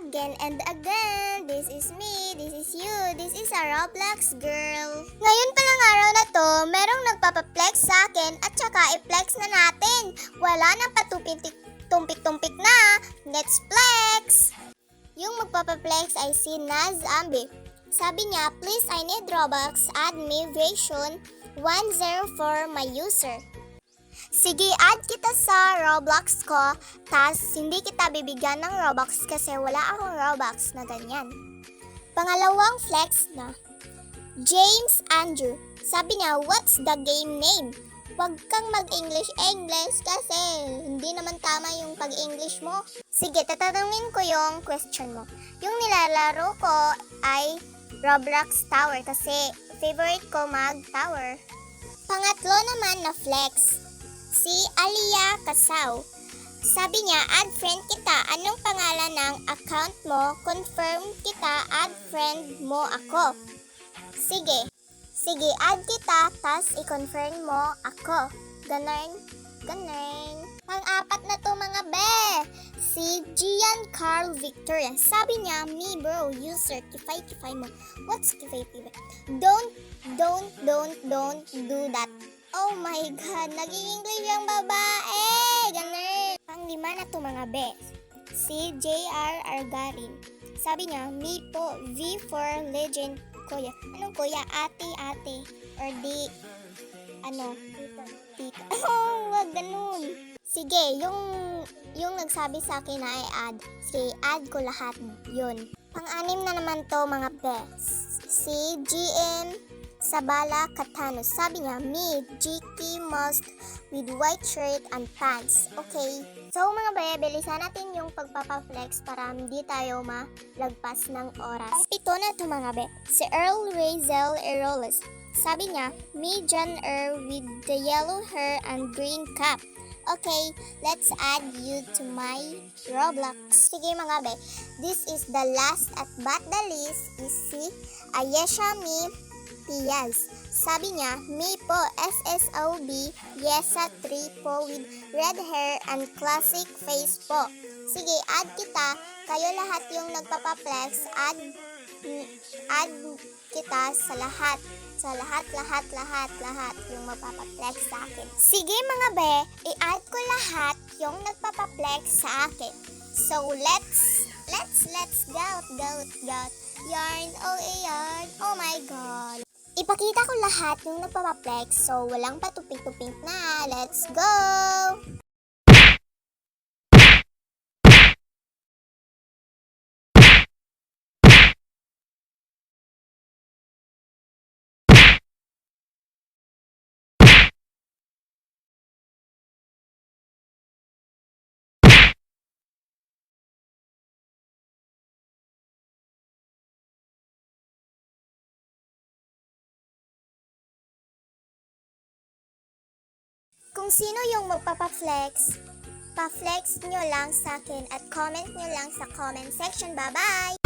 again and again. This is me, this is you, this is a Roblox girl. Ngayon palang araw na to, merong nagpapaplex sa akin at saka i-flex na natin. Wala nang patumpik-tumpik na. Let's flex! Yung magpapaplex ay si Naz Ambi. Sabi niya, please I need Robux, add me version 104 my user. Sige, add kita sa Roblox ko, tas hindi kita bibigyan ng Robux kasi wala akong Robux na ganyan. Pangalawang flex na. James Andrew. Sabi niya, what's the game name? Huwag kang mag-English kasi hindi naman tama yung pag-English mo. Sige, tatanungin ko yung question mo. Yung nilalaro ko ay Roblox Tower kasi favorite ko mag-tower. Pangatlo naman na flex. Si Alia Kasaw. Sabi niya, add friend kita. Anong pangalan ng account mo? Confirm kita, add friend mo ako. Sige, add kita, tas i-confirm mo ako. Ganun. Pang-apat na to mga be. Si Gian Carl Victoria. Sabi niya, me bro, user, kifay mo. What's kifay? Don't do that. Oh my God, naging English yung babae. Ganun. Pang-lima na to mga be. Si JR Argarin. Sabi niya, me po, V for legend, kuya. Anong kuya? Ate. Or di, tita. Oh, wag ganun. Sige, yung nagsabi sa akin na i-add. Sige, add ko lahat yun. Pang-anim na naman to mga bes. Si GM Sabala Katano. Sabi niya, me, GT must with white shirt and pants. Okay. So mga be, bilisan natin yung pagpapaflex para hindi tayo malagpas ng oras. Ito na to mga be. Si Earl Razel Eroles. Sabi niya, me John with the yellow hair and green cap. Okay, let's add you to my Roblox. Sige mga be, this is the last at but the least is si Ayesha Mi Piaz. Sabi niya, me po, SSOB, Yesa 3 po with red hair and classic face po. Sige, add kita. Kayo lahat yung nagpapaplex, add kita sa lahat. Sa lahat yung magpapaplex sa akin. Sige mga be, i-add ko lahat yung nagpapaplex sa akin. So let's go. Yarn, oh my God. Ipakita ko lahat yung nagpapaplex so walang patupik-tupik na. Let's go! Kung sino yung magpapaflex, pa-flex nyo lang sa akin at comment nyo lang sa comment section. Bye-bye!